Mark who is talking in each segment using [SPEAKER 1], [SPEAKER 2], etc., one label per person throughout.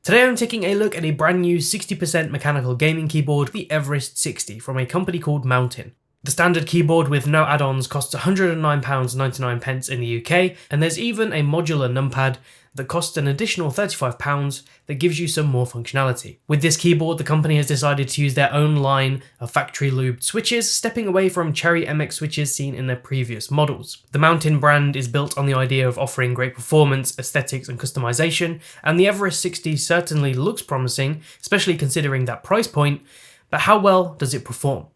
[SPEAKER 1] Today I'm taking a look at a brand new 60% mechanical gaming keyboard, the Everest 60, from a company called Mountain. The standard keyboard with no add-ons costs £109.99 in the UK, and there's even a modular numpad that costs an additional £35 that gives you some more functionality. With this keyboard, the company has decided to use their own line of factory lubed switches, stepping away from Cherry MX switches seen in their previous models. The Mountain brand is built on the idea of offering great performance, aesthetics and customization, and the Everest 60 certainly looks promising, especially considering that price point, but how well does it perform?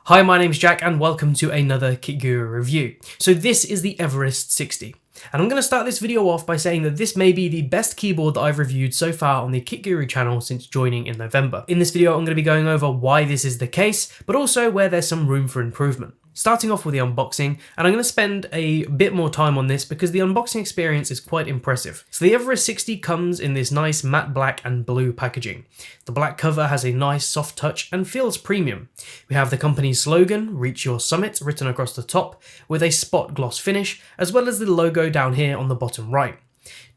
[SPEAKER 1] Hi, my name's Jack and welcome to another Kit Guru review. So this is the Everest 60. And I'm going to start this video off by saying that this may be the best keyboard that I've reviewed so far on the Kit Guru channel since joining in November. In this video I'm going to be going over why this is the case, but also where there's some room for improvement. Starting off with the unboxing, and I'm going to spend a bit more time on this because the unboxing experience is quite impressive. So the Everest 60 comes in this nice matte black and blue packaging. The black cover has a nice soft touch and feels premium. We have the company's slogan, "Reach Your Summit," written across the top with a spot gloss finish, as well as the logo down here on the bottom right.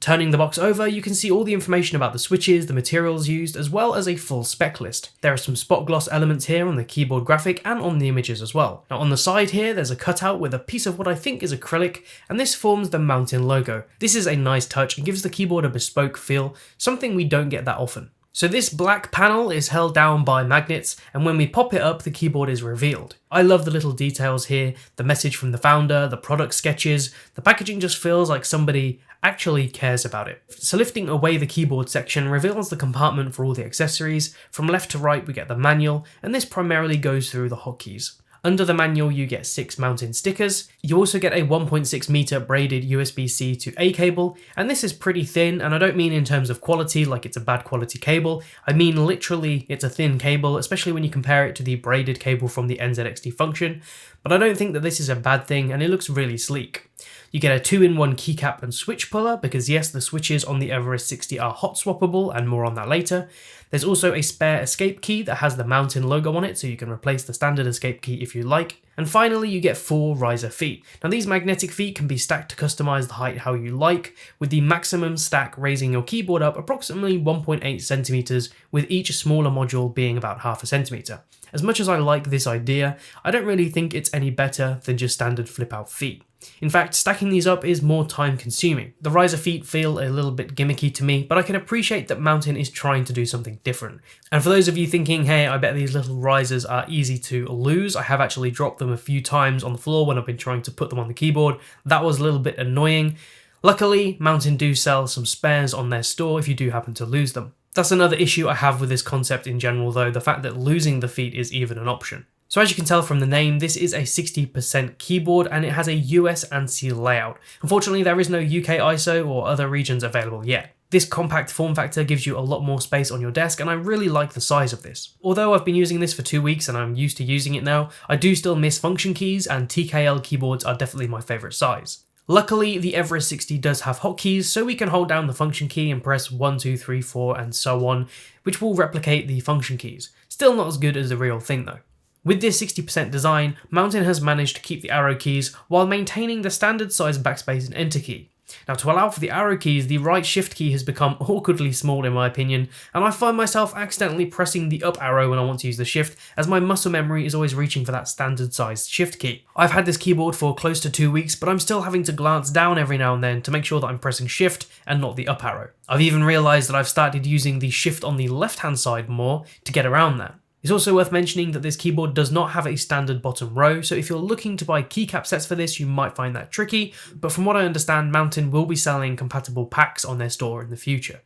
[SPEAKER 1] Turning the box over, you can see all the information about the switches, the materials used, as well as a full spec list. There are some spot gloss elements here on the keyboard graphic and on the images as well. Now on the side here, there's a cutout with a piece of what I think is acrylic, and this forms the Mountain logo. This is a nice touch and gives the keyboard a bespoke feel, something we don't get that often. So this black panel is held down by magnets, and when we pop it up, the keyboard is revealed. I love the little details here, the message from the founder, the product sketches. The packaging just feels like somebody actually cares about it. So lifting away the keyboard section reveals the compartment for all the accessories. From left to right we get the manual, and this primarily goes through the hotkeys. Under the manual you get 6 Mountain stickers. You also get a 1.6 meter braided USB-C to A cable, and this is pretty thin, and I don't mean in terms of quality like it's a bad quality cable. I mean literally it's a thin cable, especially when you compare it to the braided cable from the NZXT function, but I don't think that this is a bad thing, and it looks really sleek. You get a 2-in-1 keycap and switch puller because yes, the switches on the Everest 60 are hot swappable, and more on that later. There's also a spare escape key that has the Mountain logo on it, so you can replace the standard escape key if you like. And finally you get 4 riser feet. Now these magnetic feet can be stacked to customize the height how you like, with the maximum stack raising your keyboard up approximately 1.8 centimeters, with each smaller module being about half a centimeter. As much as I like this idea, I don't really think it's any better than just standard flip out feet. In fact, stacking these up is more time consuming. The riser feet feel a little bit gimmicky to me, but I can appreciate that Mountain is trying to do something different. And for those of you thinking, hey, I bet these little risers are easy to lose, I have actually dropped them a few times on the floor when I've been trying to put them on the keyboard. That was a little bit annoying. Luckily, Mountain do sell some spares on their store if you do happen to lose them. That's another issue I have with this concept in general though, the fact that losing the feet is even an option. So as you can tell from the name, this is a 60% keyboard and it has a US ANSI layout. Unfortunately, there is no UK ISO or other regions available yet. This compact form factor gives you a lot more space on your desk, and I really like the size of this. Although I've been using this for 2 weeks and I'm used to using it now, I do still miss function keys, and TKL keyboards are definitely my favourite size. Luckily, the Everest 60 does have hotkeys, so we can hold down the function key and press 1, 2, 3, 4 and so on, which will replicate the function keys. Still not as good as the real thing though. With this 60% design, Mountain has managed to keep the arrow keys while maintaining the standard size backspace and enter key. Now to allow for the arrow keys, the right shift key has become awkwardly small in my opinion, and I find myself accidentally pressing the up arrow when I want to use the shift, as my muscle memory is always reaching for that standard sized shift key. I've had this keyboard for close to 2 weeks, but I'm still having to glance down every now and then to make sure that I'm pressing shift and not the up arrow. I've even realised that I've started using the shift on the left hand side more to get around that. It's also worth mentioning that this keyboard does not have a standard bottom row, so if you're looking to buy keycap sets for this, you might find that tricky, but from what I understand, Mountain will be selling compatible packs on their store in the future.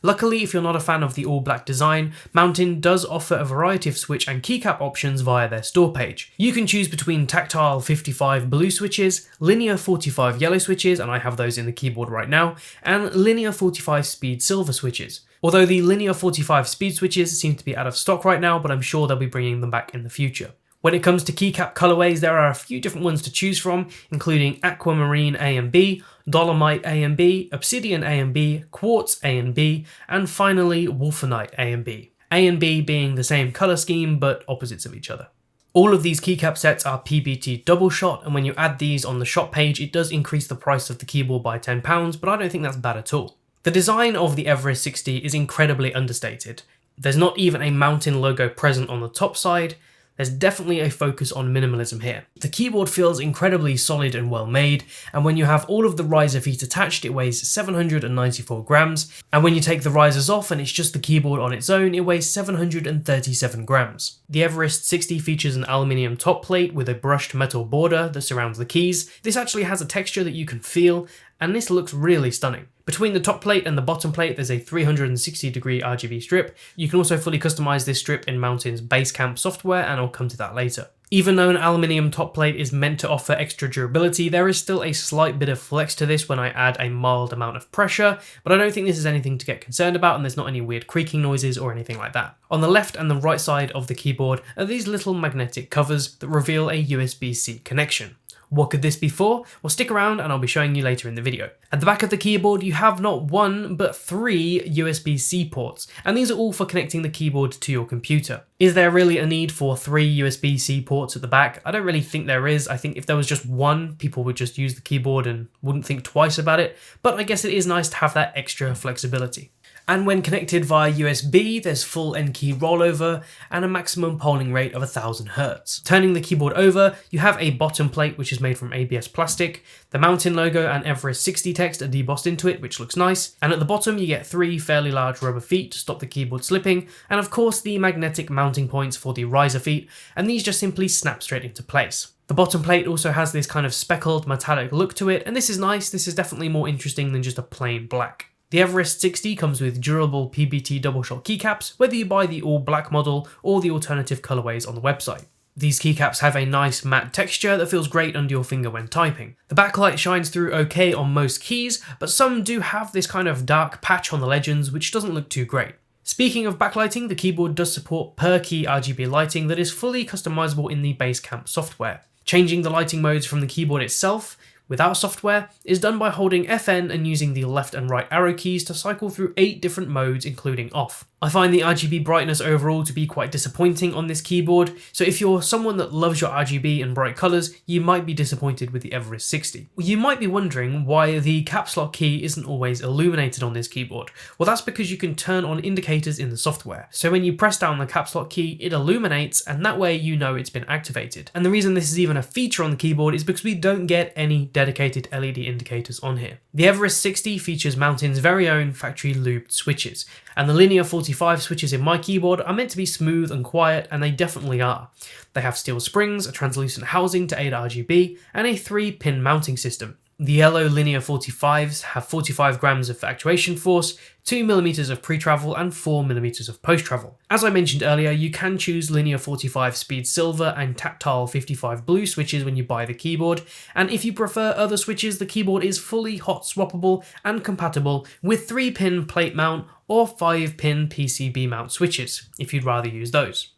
[SPEAKER 1] Luckily, if you're not a fan of the all-black design, Mountain does offer a variety of switch and keycap options via their store page. You can choose between tactile 55 blue switches, linear 45 yellow switches, and I have those in the keyboard right now, and linear 45 speed silver switches. Although the linear 45 speed switches seem to be out of stock right now, but I'm sure they'll be bringing them back in the future. When it comes to keycap colorways, there are a few different ones to choose from, including Aquamarine A and B, Dolomite A and B, Obsidian A and B, Quartz A and B, and finally Wolfenite A and B. A and B being the same color scheme, but opposites of each other. All of these keycap sets are PBT double shot, and when you add these on the shop page, it does increase the price of the keyboard by £10, but I don't think that's bad at all. The design of the Everest 60 is incredibly understated. There's not even a mountain logo present on the top side. There's definitely a focus on minimalism here. The keyboard feels incredibly solid and well made, and when you have all of the riser feet attached, it weighs 794 grams, and when you take the risers off and it's just the keyboard on its own, it weighs 737 grams. The Everest 60 features an aluminium top plate with a brushed metal border that surrounds the keys. This actually has a texture that you can feel, and this looks really stunning. Between the top plate and the bottom plate, there's a 360-degree RGB strip. You can also fully customize this strip in Mountain's Basecamp software, and I'll come to that later. Even though an aluminium top plate is meant to offer extra durability, there is still a slight bit of flex to this when I add a mild amount of pressure, but I don't think this is anything to get concerned about, and there's not any weird creaking noises or anything like that. On the left and the right side of the keyboard are these little magnetic covers that reveal a USB-C connection. What could this be for? Well, stick around and I'll be showing you later in the video. At the back of the keyboard, you have not one, but 3 USB-C ports, and these are all for connecting the keyboard to your computer. Is there really a need for 3 USB-C ports at the back? I don't really think there is. I think if there was just one, people would just use the keyboard and wouldn't think twice about it, but I guess it is nice to have that extra flexibility. And when connected via USB, there's full N-key rollover and a maximum polling rate of 1000 Hz. Turning the keyboard over, you have a bottom plate which is made from ABS plastic. The Mountain logo and Everest 60 text are debossed into it, which looks nice. And at the bottom you get 3 fairly large rubber feet to stop the keyboard slipping, and of course the magnetic mounting points for the riser feet, and these just simply snap straight into place. The bottom plate also has this kind of speckled metallic look to it, and this is nice. This is definitely more interesting than just a plain black. The Everest 60 comes with durable PBT double shot keycaps, whether you buy the all black model or the alternative colorways on the website. These keycaps have a nice matte texture that feels great under your finger when typing. The backlight shines through okay on most keys, but some do have this kind of dark patch on the legends which doesn't look too great. Speaking of backlighting, the keyboard does support per key RGB lighting that is fully customizable in the Basecamp software. Changing the lighting modes from the keyboard itself without software is done by holding FN and using the left and right arrow keys to cycle through 8 different modes including off. I find the RGB brightness overall to be quite disappointing on this keyboard, so if you're someone that loves your RGB and bright colours, you might be disappointed with the Everest 60. You might be wondering why the caps lock key isn't always illuminated on this keyboard. Well, that's because you can turn on indicators in the software. So when you press down the caps lock key, it illuminates, and that way you know it's been activated. And the reason this is even a feature on the keyboard is because we don't get any dedicated LED indicators on here. The Everest 60 features Mountain's very own factory lubed switches, and the linear 45 switches in my keyboard are meant to be smooth and quiet, and they definitely are. They have steel springs, a translucent housing to aid RGB, and a 3-pin mounting system. The yellow linear 45s have 45 grams of actuation force, 2mm of pre-travel and 4mm of post-travel. As I mentioned earlier, you can choose linear 45 speed silver and tactile 55 blue switches when you buy the keyboard, and if you prefer other switches, the keyboard is fully hot swappable and compatible with 3-pin plate mount or 5-pin PCB mount switches, if you'd rather use those.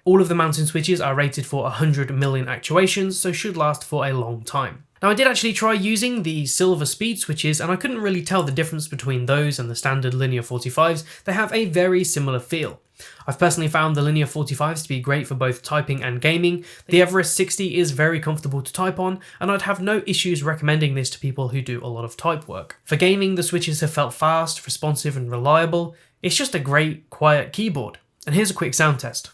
[SPEAKER 1] All of the mountain switches are rated for 100 million actuations, so should last for a long time. Now I did actually try using the silver speed switches, and I couldn't really tell the difference between those and the standard linear 45s. They have a very similar feel. I've personally found the linear 45s to be great for both typing and gaming. The Everest 60 is very comfortable to type on, and I'd have no issues recommending this to people who do a lot of type work. For gaming, the switches have felt fast, responsive and reliable. It's just a great, quiet keyboard. And here's a quick sound test.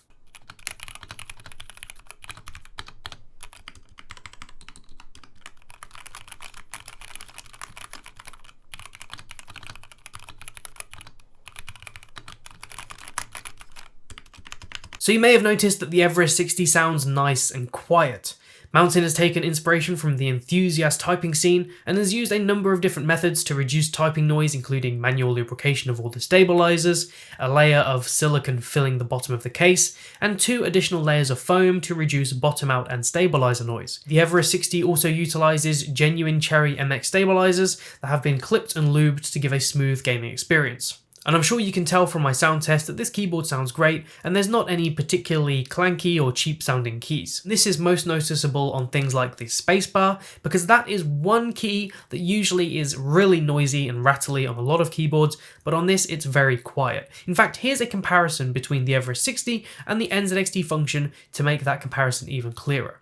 [SPEAKER 1] So you may have noticed that the Everest 60 sounds nice and quiet. Mountain has taken inspiration from the enthusiast typing scene and has used a number of different methods to reduce typing noise, including manual lubrication of all the stabilizers, a layer of silicone filling the bottom of the case, and 2 additional layers of foam to reduce bottom out and stabilizer noise. The Everest 60 also utilizes genuine Cherry MX stabilizers that have been clipped and lubed to give a smooth gaming experience. And I'm sure you can tell from my sound test that this keyboard sounds great and there's not any particularly clanky or cheap sounding keys. This is most noticeable on things like the spacebar, because that is one key that usually is really noisy and rattly on a lot of keyboards, but on this it's very quiet. In fact, here's a comparison between the Everest 60 and the NZXT function to make that comparison even clearer.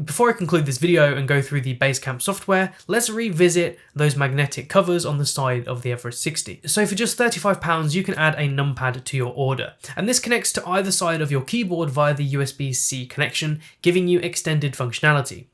[SPEAKER 1] Before I conclude this video and go through the Basecamp software, let's revisit those magnetic covers on the side of the Everest 60. So for just £35 you can add a numpad to your order, and this connects to either side of your keyboard via the USB-C connection, giving you extended functionality.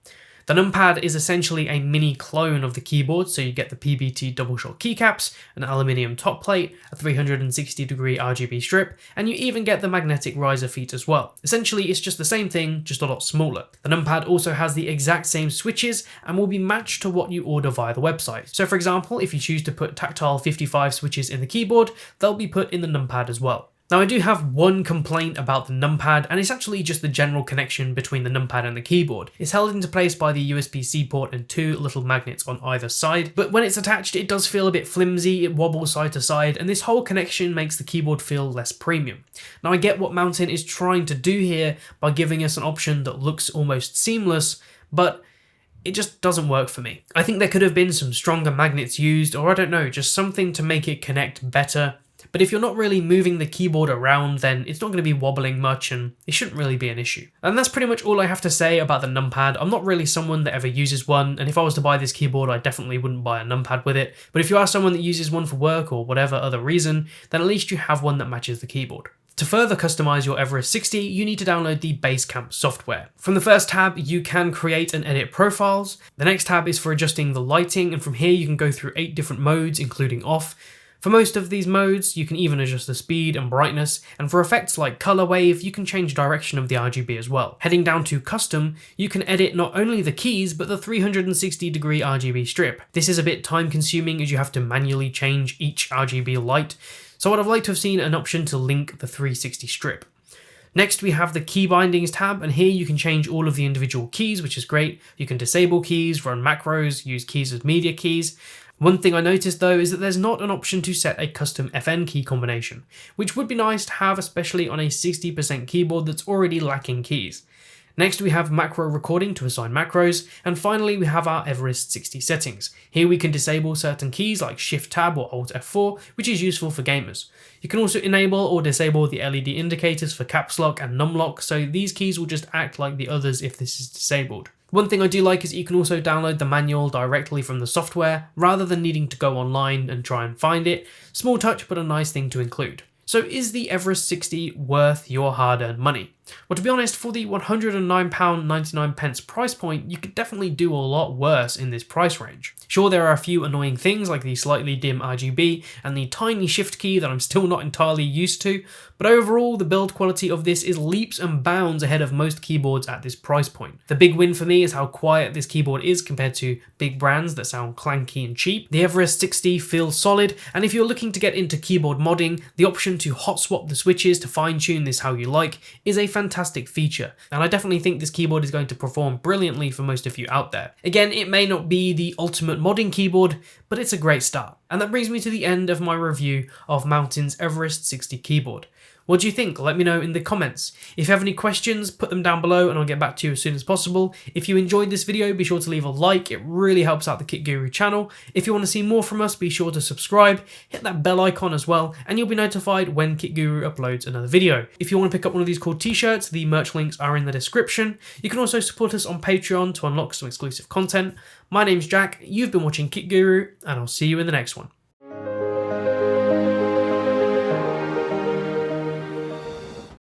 [SPEAKER 1] The numpad is essentially a mini clone of the keyboard, so you get the PBT double shot keycaps, an aluminium top plate, a 360-degree RGB strip, and you even get the magnetic riser feet as well. Essentially, it's just the same thing, just a lot smaller. The numpad also has the exact same switches and will be matched to what you order via the website. So for example, if you choose to put tactile 55 switches in the keyboard, they'll be put in the numpad as well. Now I do have one complaint about the numpad, and it's actually just the general connection between the numpad and the keyboard. It's held into place by the USB-C port and two little magnets on either side, but when it's attached it does feel a bit flimsy, it wobbles side to side, and this whole connection makes the keyboard feel less premium. Now I get what Mountain is trying to do here by giving us an option that looks almost seamless, but it just doesn't work for me. I think there could have been some stronger magnets used, or I don't know, just something to make it connect better. But if you're not really moving the keyboard around, then it's not going to be wobbling much and it shouldn't really be an issue. And that's pretty much all I have to say about the numpad. I'm not really someone that ever uses one, and if I was to buy this keyboard I definitely wouldn't buy a numpad with it. But if you are someone that uses one for work or whatever other reason, then at least you have one that matches the keyboard. To further customize your Everest 60, you need to download the Basecamp software. From the first tab, you can create and edit profiles. The next tab is for adjusting the lighting, and from here you can go through 8 different modes, including off. For most of these modes, you can even adjust the speed and brightness, and for effects like color wave, you can change direction of the RGB as well. Heading down to custom, you can edit not only the keys, but the 360-degree RGB strip. This is a bit time consuming as you have to manually change each RGB light, so I'd have liked to have seen an option to link the 360 strip. Next we have the key bindings tab, and here you can change all of the individual keys, which is great. You can disable keys, run macros, use keys as media keys. One thing I noticed though is that there's not an option to set a custom FN key combination, which would be nice to have, especially on a 60% keyboard that's already lacking keys. Next we have macro recording to assign macros, and finally we have our Everest 60 settings. Here we can disable certain keys like Shift Tab or Alt F4, which is useful for gamers. You can also enable or disable the LED indicators for caps lock and num lock, so these keys will just act like the others if this is disabled. One thing I do like is that you can also download the manual directly from the software, rather than needing to go online and try and find it. Small touch, but a nice thing to include. So is the Everest 60 worth your hard-earned money? Well, to be honest, for the £109.99 price point, you could definitely do a lot worse in this price range. Sure, there are a few annoying things like the slightly dim RGB and the tiny shift key that I'm still not entirely used to, but overall the build quality of this is leaps and bounds ahead of most keyboards at this price point. The big win for me is how quiet this keyboard is compared to big brands that sound clanky and cheap. The Everest 60 feels solid, and if you're looking to get into keyboard modding, the option to hot swap the switches to fine tune this how you like is a fantastic feature, and I definitely think this keyboard is going to perform brilliantly for most of you out there. Again, it may not be the ultimate modding keyboard, but it's a great start. And that brings me to the end of my review of Mountain's Everest 60 keyboard. What do you think? Let me know in the comments. If you have any questions, put them down below and I'll get back to you as soon as possible. If you enjoyed this video, be sure to leave a like. It really helps out the Kit Guru channel. If you want to see more from us, be sure to subscribe, hit that bell icon as well, and you'll be notified when Kit Guru uploads another video. If you want to pick up one of these cool t-shirts, the merch links are in the description. You can also support us on Patreon to unlock some exclusive content. My name's Jack, you've been watching Kit Guru, and I'll see you in the next one.